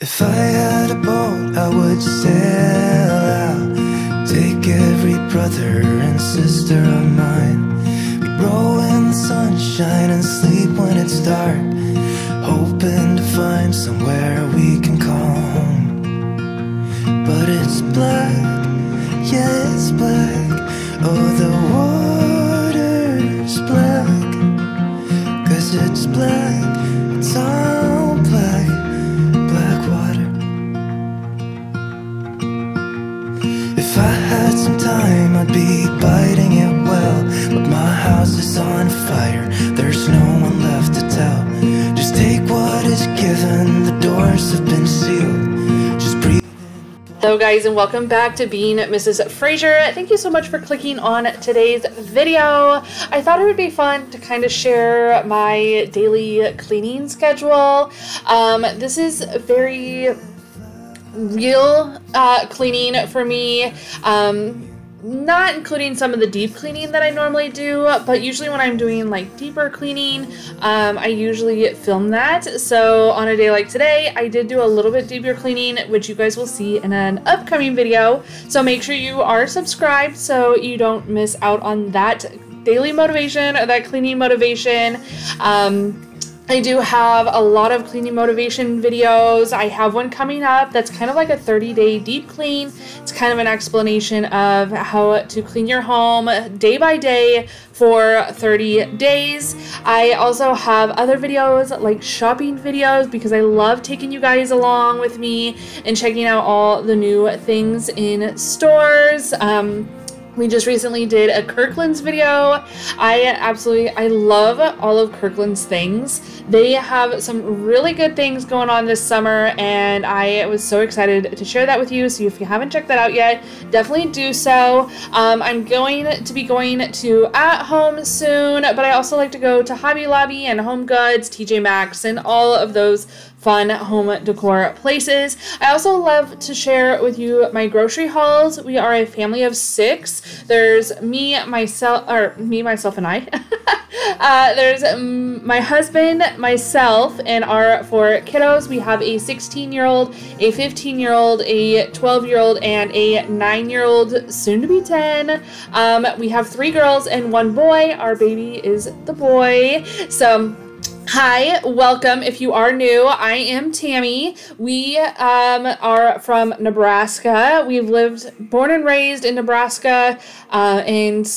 If I had a boat, I would sail out, take every brother and sister of mine. We'd roll in the sunshine and sleep when it's dark, hoping to find somewhere we can call home. But it's black, yeah, it's black. Oh, the water's black, 'cause it's black, it's all black, black water. If I had some time, I'd be biting it well, but my house is on fire, there's no one left to tell. Just take what is given, the doors have been sealed, just breathe. Hello guys, and welcome back to Being Mrs. Fraser. Thank you so much for clicking on today's video. I thought it would be fun to kind of share my daily cleaning schedule. This is very real cleaning for me. Not including some of the deep cleaning that I normally do, but usually when I'm doing like deeper cleaning, I usually film that. So on a day like today, I did do a little bit deeper cleaning, which you guys will see in an upcoming video. So make sure you are subscribed so you don't miss out on that daily motivation or that cleaning motivation. I do have a lot of cleaning motivation videos. I have one coming up that's kind of like a 30-day deep clean. It's kind of an explanation of how to clean your home day by day for 30 days. I also have other videos like shopping videos because I love taking you guys along with me and checking out all the new things in stores. We just recently did a Kirkland's video. I love all of Kirkland's things. They have some really good things going on this summer, and I was so excited to share that with you. So if you haven't checked that out yet, definitely do so. I'm going to be going to At Home soon, but I also like to go to Hobby Lobby and Home Goods, TJ Maxx, and all of those fun home decor places. I also love to share with you my grocery hauls. We are a family of 6. There's me, myself, and I. There's my husband, myself, and our 4 kiddos. We have a 16-year-old, a 15-year-old, a 12-year-old, and a 9-year-old, soon to be 10. We have 3 girls and 1 boy. Our baby is the boy. So hi, welcome. If you are new, I am Tammy. We are from Nebraska. We've born and raised in Nebraska, and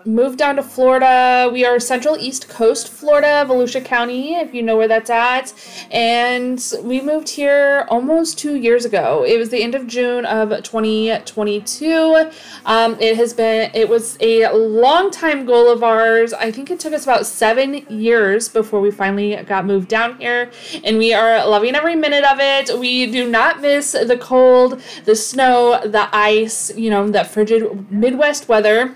moved down to Florida. We are Central East Coast Florida, Volusia County, if you know where that's at. And we moved here almost 2 years ago. It was the end of June of 2022. It was a long time goal of ours. I think it took us about 7 years before we finally got moved down here, and we are loving every minute of it. We do not miss the cold, the snow, the ice, you know, that frigid Midwest weather.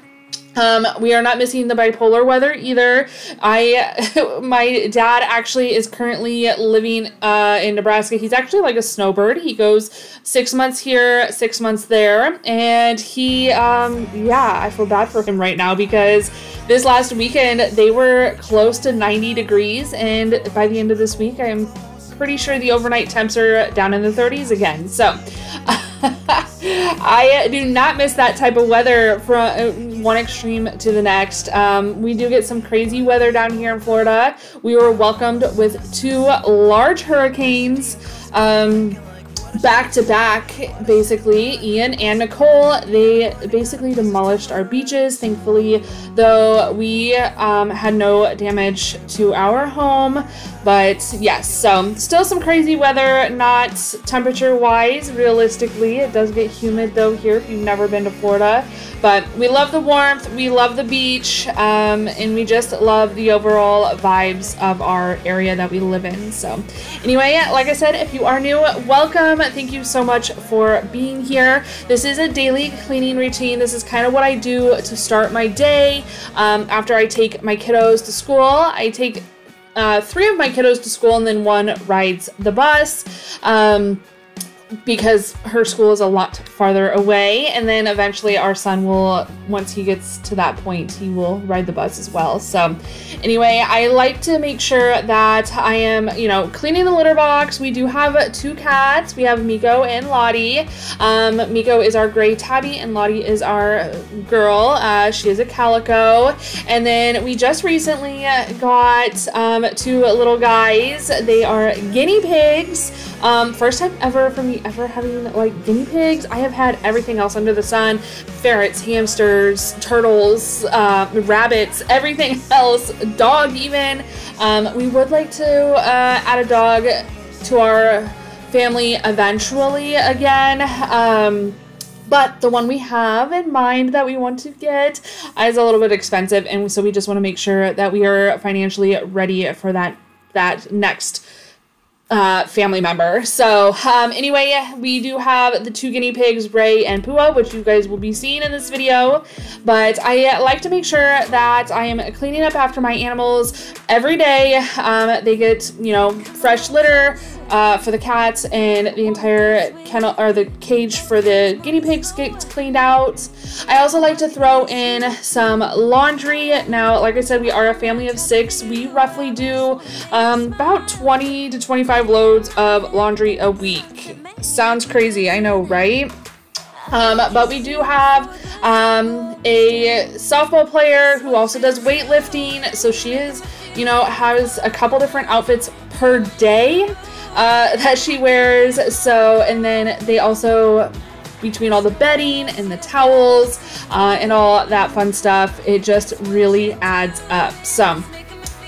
We are not missing the bipolar weather either. My dad actually is currently living in Nebraska. He's actually like a snowbird. He goes 6 months here, 6 months there, and he, yeah, I feel bad for him right now because this last weekend they were close to 90 degrees, and by the end of this week, I'm pretty sure the overnight temps are down in the 30s again. So I do not miss that type of weather from one extreme to the next. We do get some crazy weather down here in Florida. We were welcomed with 2 large hurricanes, back to back, basically. Ian and Nicole, they basically demolished our beaches. Thankfully, though, we had no damage to our home. But yes, so still some crazy weather, not temperature wise. Realistically, it does get humid though here if you've never been to Florida. But we love the warmth, we love the beach, and we just love the overall vibes of our area that we live in. So anyway, like I said, if you are new, welcome. Thank you so much for being here. This is a daily cleaning routine. This is kind of what I do to start my day. After I take my kiddos to school, I take 3 of my kiddos to school, and then 1 rides the bus. because her school is a lot farther away, and then eventually our son will, once he gets to that point, he will ride the bus as well. So anyway, I like to make sure that I am, you know, cleaning the litter box. We do have 2 cats. We have Miko and Lottie. Miko is our gray tabby and Lottie is our girl. She is a calico. And then we just recently got 2 little guys. They are guinea pigs. First time ever for me ever having like guinea pigs. I have had everything else under the sun: ferrets, hamsters, turtles, rabbits, everything else, dog even. We would like to add a dog to our family eventually again. But the one we have in mind that we want to get is a little bit expensive, and so we just want to make sure that we are financially ready for that next family member. So anyway, we do have the 2 guinea pigs, Ray and Pua, which you guys will be seeing in this video. But I like to make sure that I am cleaning up after my animals every day. They get, you know, fresh litter for the cats, and the entire kennel or the cage for the guinea pigs gets cleaned out. I also like to throw in some laundry. Now, like I said, we are a family of 6. We roughly do about 20 to 25 loads of laundry a week. Sounds crazy, I know, right? But we do have a softball player who also does weightlifting. So she is, you know, has a couple different outfits per day that she wears. So, and then they also, between all the bedding and the towels and all that fun stuff, it just really adds up. So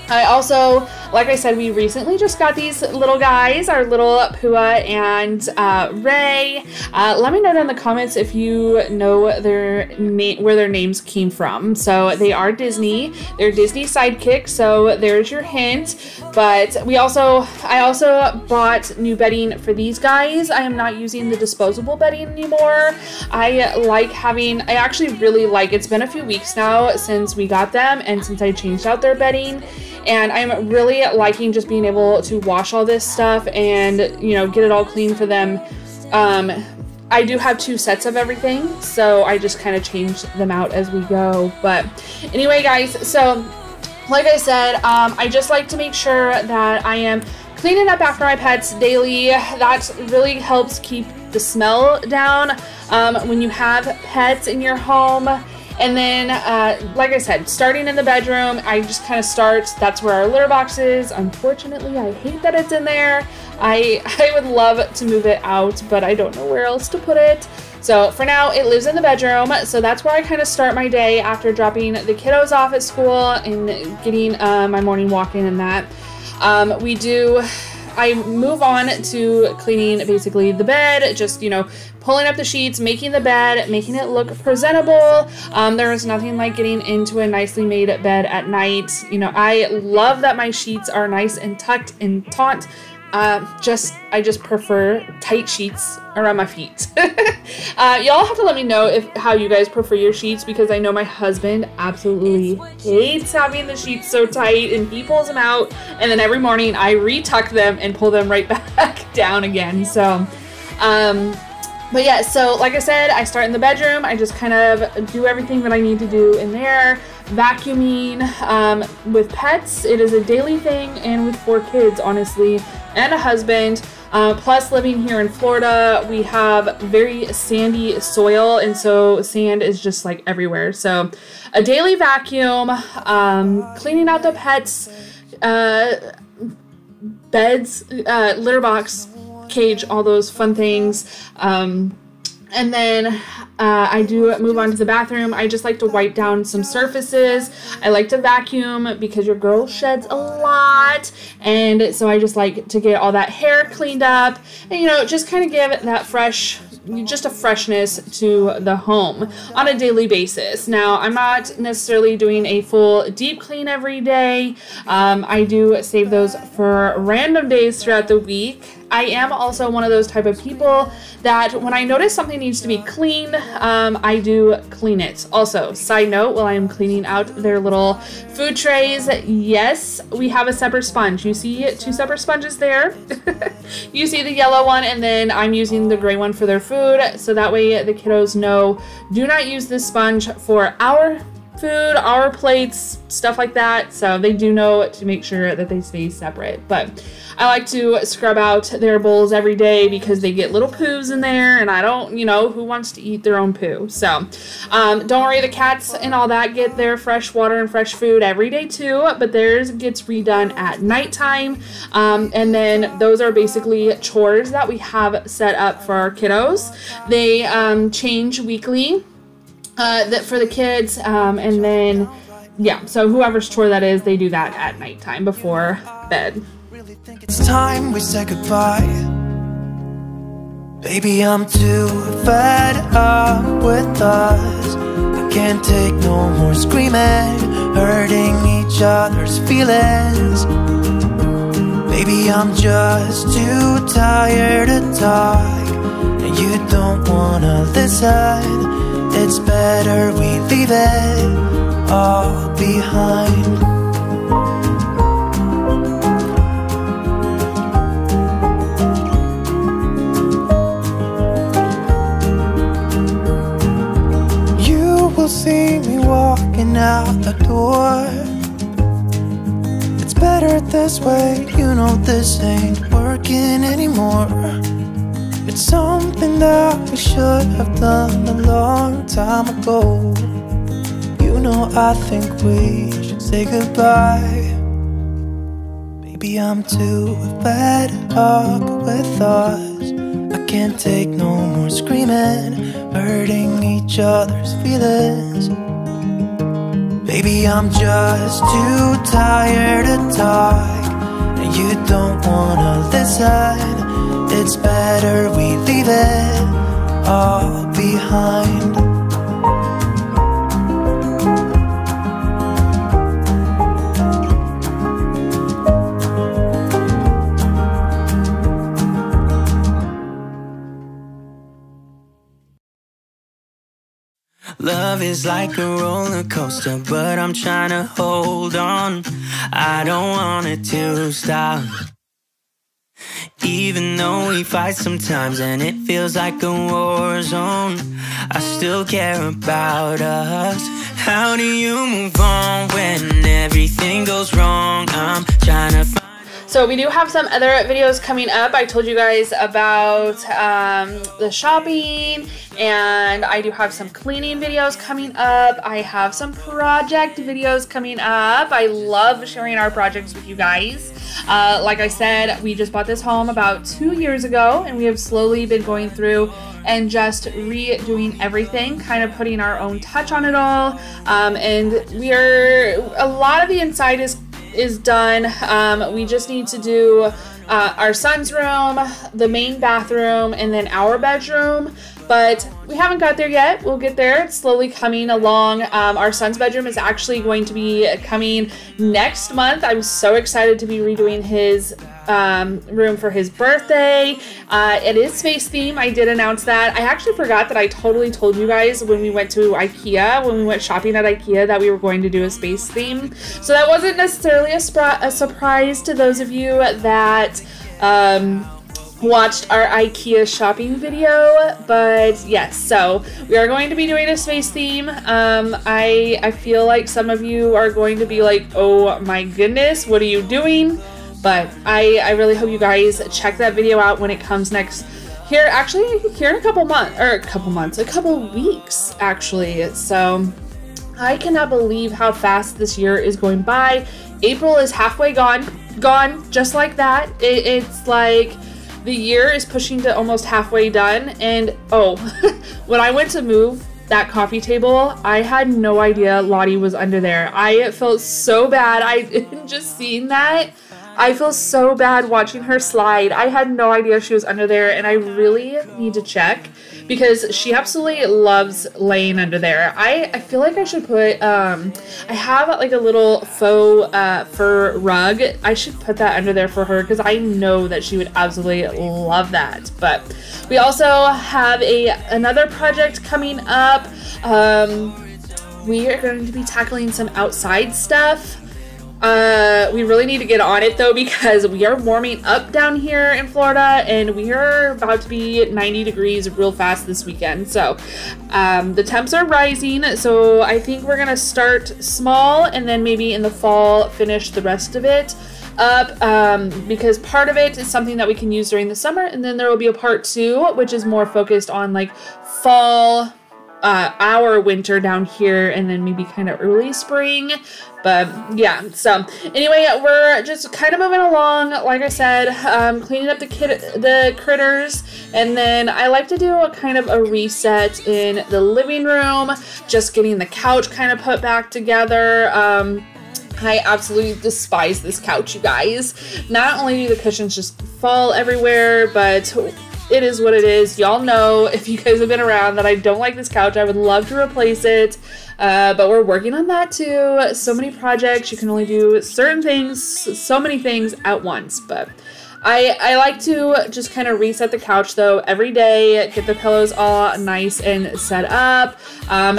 I also, like I said, we recently just got these little guys, our little Pua and Ray. Let me know down in the comments if you know where their names came from. So they are Disney. They're Disney sidekicks, so there's your hint. But I also bought new bedding for these guys. I am not using the disposable bedding anymore. I actually really like, it's been a few weeks now since we got them and since I changed out their bedding. And I'm really liking just being able to wash all this stuff and, you know, get it all clean for them. I do have 2 sets of everything, so I just kind of change them out as we go. But anyway, guys, so like I said, I just like to make sure that I am cleaning up after my pets daily. That really helps keep the smell down when you have pets in your home. And then, like I said, starting in the bedroom, I just kind of start, that's where our litter box is. Unfortunately, I hate that it's in there. I would love to move it out, but I don't know where else to put it. So for now, it lives in the bedroom. So that's where I kind of start my day after dropping the kiddos off at school and getting my morning walk in and that. I move on to cleaning basically the bed, just, you know, pulling up the sheets, making the bed, making it look presentable. There is nothing like getting into a nicely made bed at night. You know, I love that my sheets are nice and tucked and taut. I just prefer tight sheets around my feet. Y'all have to let me know how you guys prefer your sheets, because I know my husband absolutely hates having the sheets so tight, and he pulls them out, and then every morning I retuck them and pull them right back down again. So, but yeah, so like I said, I start in the bedroom. I just kind of do everything that I need to do in there. Vacuuming, with pets, it is a daily thing, and with 4 kids, honestly, and a husband. Plus, living here in Florida, we have very sandy soil, and so sand is just like everywhere. So a daily vacuum, cleaning out the pets, beds, litter box, cage, all those fun things. And then I do move on to the bathroom. I just like to wipe down some surfaces. I like to vacuum because your girl sheds a lot. And so I just like to get all that hair cleaned up and, you know, just kind of give it that just a freshness to the home on a daily basis. Now, I'm not necessarily doing a full deep clean every day. I do save those for random days throughout the week. I am also one of those type of people that when I notice something needs to be cleaned, I do clean it. Also, side note, while I am cleaning out their little food trays, yes, we have a separate sponge. You see 2 separate sponges there. You see the yellow one, and then I'm using the gray one for their food. So that way the kiddos know, do not use this sponge for our food, our plates, stuff like that. So they do know to make sure that they stay separate. But I like to scrub out their bowls every day because they get little poos in there, and I don't, you know, who wants to eat their own poo? So don't worry, the cats and all that get their fresh water and fresh food every day too, but theirs gets redone at nighttime. And then those are basically chores that we have set up for our kiddos. They change weekly for the kids, and then yeah, so whoever's chore that is, they do that at nighttime before bed. Really think it's time we say goodbye. Baby, I'm too fed up with us. I can't take no more screaming, hurting each other's feelings. Baby, I'm just too tired to talk, and you don't wanna listen. It's better we leave it all behind. You will see me walking out the door. It's better this way, you know this ain't working anymore. It's something that we should have done a long time ago. You know I think we should say goodbye. Baby, I'm too fed up with us. I can't take no more screaming, hurting each other's feelings. Baby, I'm just too tired to talk, and you don't wanna listen. It's better we leave it all behind. Love is like a roller coaster, but I'm trying to hold on. I don't want it to stop. Even though we fight sometimes and it feels like a war zone, I still care about us. How do you move on when everything goes wrong? I'm trying to find. So we do have some other videos coming up. I told you guys about the shopping, and I do have some cleaning videos coming up. I have some project videos coming up. I love sharing our projects with you guys. Like I said, we just bought this home about 2 years ago, and we have slowly been going through and just redoing everything, kind of putting our own touch on it all. And a lot of the inside is done. We just need to do our son's room, the main bathroom, and then our bedroom. But we haven't got there yet. We'll get there. It's slowly coming along. Our son's bedroom is actually going to be coming next month. I'm so excited to be redoing his room for his birthday. It is space theme. I did announce that. I actually forgot that I totally told you guys when we went to IKEA, when we went shopping at IKEA, that we were going to do a space theme. So that wasn't necessarily a surprise to those of you that watched our IKEA shopping video, but yes, so we are going to be doing a space theme. I feel like some of you are going to be like, oh my goodness, what are you doing? But I really hope you guys check that video out when it comes next here, actually here in a couple weeks actually. So I cannot believe how fast this year is going by. April is halfway gone just like that. It's like the year is pushing to almost halfway done. And oh, when I went to move that coffee table, I had no idea Lottie was under there. I felt so bad. I just seen that. I feel so bad watching her slide. I had no idea she was under there, and I really need to check because she absolutely loves laying under there. I feel like I should put, I have like a little faux fur rug. I should put that under there for her because I know that she would absolutely love that. But we also have another project coming up. We are going to be tackling some outside stuff. We really need to get on it though because we are warming up down here in Florida and we are about to be 90 degrees real fast this weekend. So the temps are rising, so I think we're gonna start small and then maybe in the fall finish the rest of it up because part of it is something that we can use during the summer, and then there will be a part 2 which is more focused on like fall, our winter down here, and then maybe kind of early spring. But yeah, so anyway, we're just kind of moving along. Like I said, cleaning up the critters, and then I like to do a kind of a reset in the living room, just getting the couch kind of put back together. I absolutely despise this couch, you guys. Not only do the cushions just fall everywhere, but it is what it is. Y'all know, if you guys have been around, that I don't like this couch. I would love to replace it, but we're working on that too. So many projects. You can only do certain things, so many things at once. But I like to just kind of reset the couch though every day, get the pillows all nice and set up.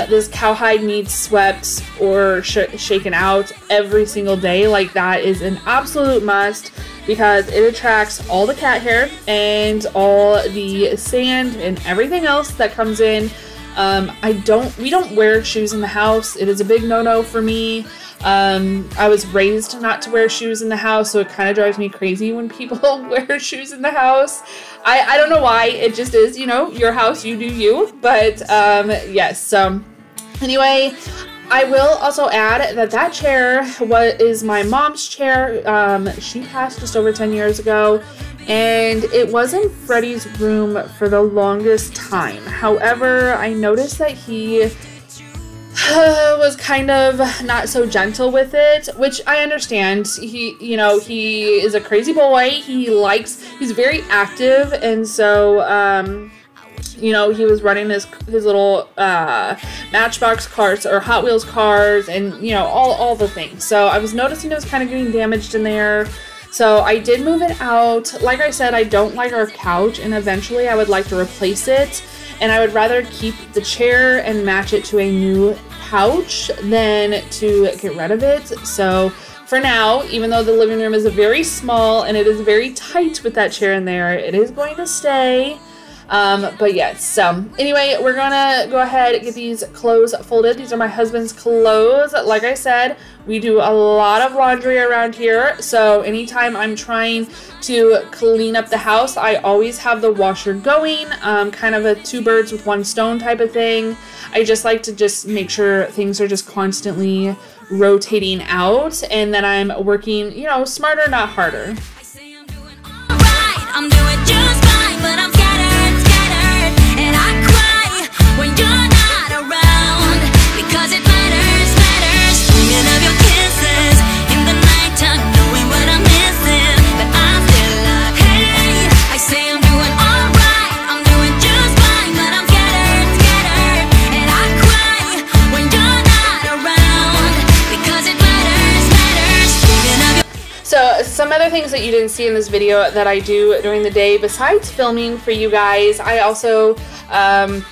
This cowhide needs swept or shaken out every single day. Like, that is an absolute must, because it attracts all the cat hair and all the sand and everything else that comes in. We don't wear shoes in the house. It is a big no-no for me. I was raised not to wear shoes in the house, so it kind of drives me crazy when people wear shoes in the house. I don't know why. It just is, you know, your house, you do you. But yes, so anyway, I will also add that that chair is my mom's chair. She passed just over 10 years ago, and it was in Freddie's room for the longest time. However, I noticed that he was kind of not so gentle with it, which I understand. He is a crazy boy. He's very active, and so he was running his little Matchbox cars or Hot Wheels cars, and all the things. So I was noticing it was kind of getting damaged in there. So I did move it out. Like I said, I don't like our couch, and eventually I would like to replace it. And I would rather keep the chair and match it to a new couch than to get rid of it. So for now, even though the living room is very small and it is very tight with that chair in there, it is going to stay. But yes, so anyway, we're gonna go ahead and get these clothes folded. These are my husband's clothes. Like I said, we do a lot of laundry around here, so anytime I'm trying to clean up the house, I always have the washer going, kind of a two birds with one stone type of thing. I just like to make sure things are just constantly rotating out, and that I'm working, smarter, not harder. I'm doing just fine, but I'm scattered, and I cry when you're not around, because it matters, dreaming of your kisses in the nighttime, knowing what I'm missing, but I'm still like, hey, I say I'm doing alright, I'm doing just fine, but I'm scattered, and I cry when you're not around, because it matters, dreaming of your. So some other things that you didn't see in this video that I do during the day, besides filming for you guys, I also, am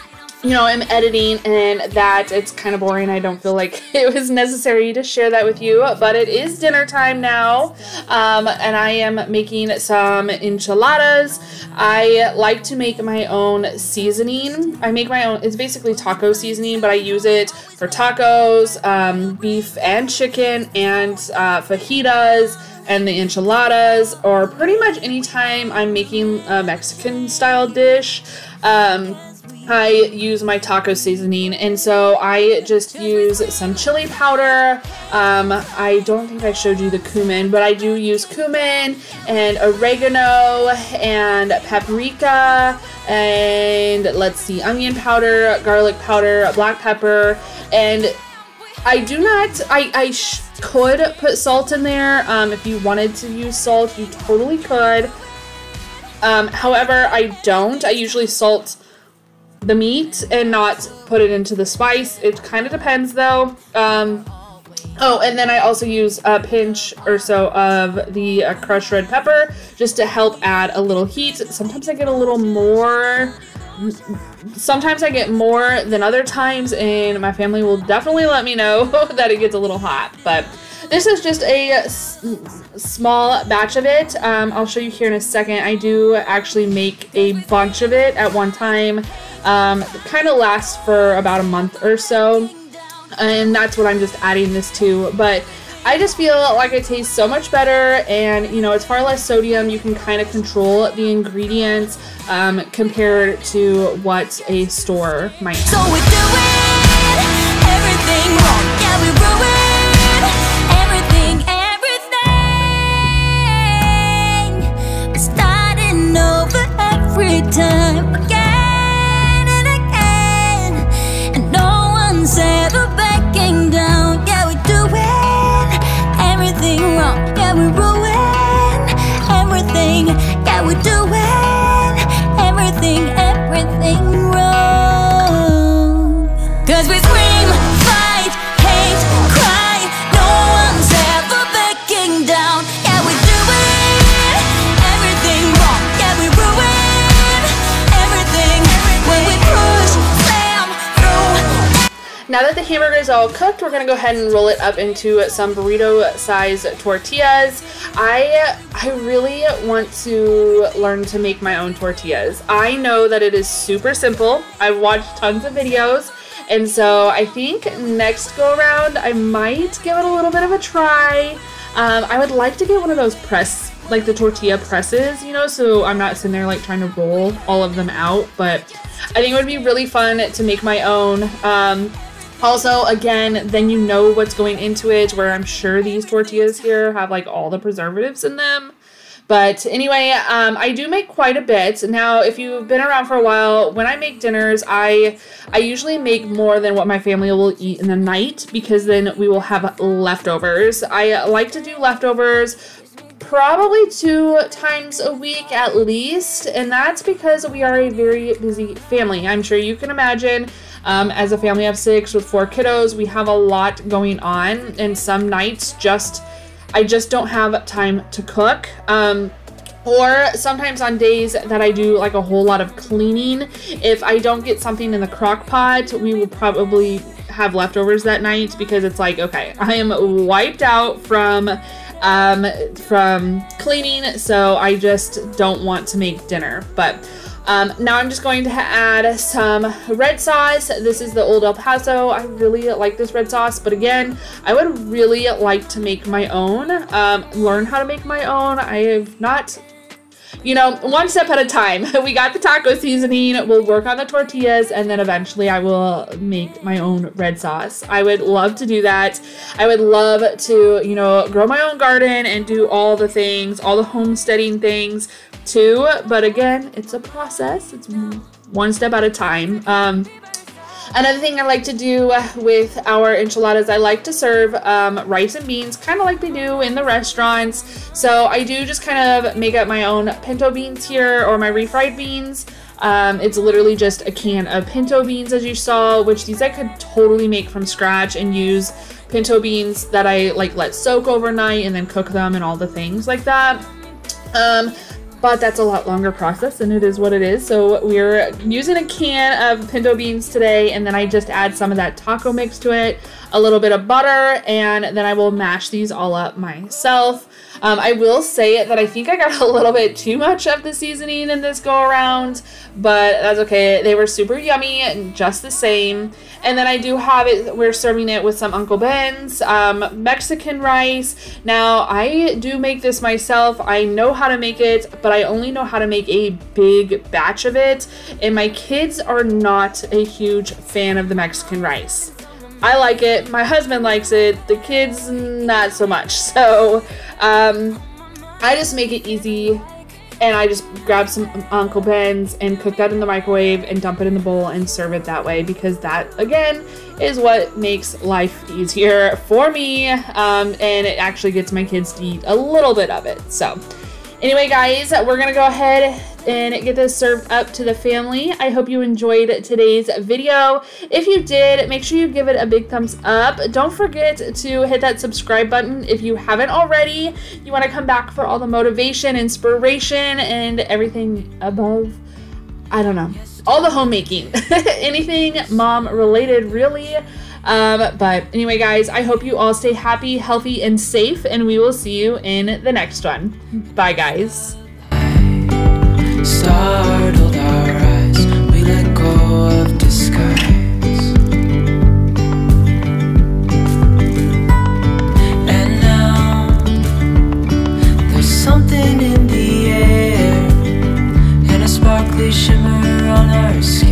editing, and that it's kind of boring. I don't feel like it was necessary to share that with you, but it is dinner time now, and I am making some enchiladas. I like to make my own seasoning. I make my own, it's basically taco seasoning, but I use it for tacos, beef and chicken, and fajitas, and the enchiladas, or pretty much anytime I'm making a Mexican style dish. I use my taco seasoning, and so I just use some chili powder. I don't think I showed you the cumin, but I do use cumin and oregano and paprika, and let's see, onion powder, garlic powder, black pepper, and I do not, could put salt in there. If you wanted to use salt, you totally could. However, I don't. I usually salt the meat and not put it into the spice. It kind of depends though. Oh, and then I also use a pinch or so of the crushed red pepper just to help add a little heat. Sometimes I get a little more. Sometimes I get more than other times, and my family will definitely let me know that it gets a little hot. But this is just a small batch of it. I'll show you here in a second. I do actually make a bunch of it at one time. Kind of lasts for about a month or so, and that's what I'm just adding this to. But I just feel like it tastes so much better, and you know, it's far less sodium. You can kind of control the ingredients compared to what a store might have. So we're doing everything wrong. Yeah, we ruin everything, everything. We're starting over every time, again and again, and no one's ever backing down. Yeah, we're doing everything wrong. Yeah, we ruin everything. Yeah, we're doing everything wrong. 'Cause we scream, fight, hate, cry. No one's ever backing down. Yeah, we do it everything wrong. Yeah, we ruin everything when we push, slam through. Now that the hamburger is all cooked, we're gonna go ahead and roll it up into some burrito-size tortillas. I really want to learn to make my own tortillas. I know that it is super simple. I've watched tons of videos, and so I think next go around I might give it a little bit of a try. I would like to get one of those like the tortilla presses, you know, so I'm not sitting there like trying to roll all of them out, but I think it would be really fun to make my own. Also, again, then you know what's going into it, where I'm sure these tortillas here have like all the preservatives in them. But anyway, I do make quite a bit. Now, if you've been around for a while, when I make dinners, I usually make more than what my family will eat in the night, because then we will have leftovers. I like to do leftovers probably 2 times a week at least, and that's because we are a very busy family. I'm sure you can imagine. As a family of 6 with 4 kiddos, we have a lot going on, and some nights I just don't have time to cook. Or sometimes on days that I do like a whole lot of cleaning, if I don't get something in the crock pot, we will probably have leftovers that night, because it's like, okay, I am wiped out from cleaning, so I just don't want to make dinner. But now I'm just going to add some red sauce. This is the Old El Paso. I really like this red sauce, but again, I would really like to make my own, learn how to make my own. I have not, you know, one step at a time. We got the taco seasoning, we'll work on the tortillas, and then eventually I will make my own red sauce. I would love to do that. I would love to, you know, grow my own garden and do all the things, all the homesteading things too. But again, it's a process. It's one step at a time. Another thing I like to do with our enchiladas, I like to serve rice and beans, kind of like they do in the restaurants. So I do just kind of make up my own pinto beans here, or my refried beans. It's literally just a can of pinto beans, as you saw, which these I could totally make from scratch and use pinto beans that I like let soak overnight and then cook them and all the things like that. But that's a lot longer process, and it is what it is. So we're using a can of pinto beans today, and then I just add some of that taco mix to it, a little bit of butter, and then I will mash these all up myself. I will say that I think I got a little bit too much of the seasoning in this go around, but that's okay. They were super yummy and just the same. And then I do have it, we're serving it with some Uncle Ben's Mexican rice. Now, I do make this myself. I know how to make it, but I only know how to make a big batch of it. And my kids are not a huge fan of the Mexican rice. I like it, my husband likes it, the kids not so much. So I just make it easy and I just grab some Uncle Ben's and cook that in the microwave and dump it in the bowl and serve it that way, because that, again, is what makes life easier for me, and it actually gets my kids to eat a little bit of it. So anyway, guys, we're gonna go ahead and get this served up to the family. I hope you enjoyed today's video. If you did, make sure you give it a big thumbs up. Don't forget to hit that subscribe button if you haven't already. You want to come back for all the motivation, inspiration, and everything above. I don't know. All the homemaking. Anything mom related, really. But anyway, guys, I hope you all stay happy, healthy, and safe, and we will see you in the next one. Bye, guys. Startled our eyes, we let go of disguise. And now there's something in the air, and a sparkly shimmer on our skin.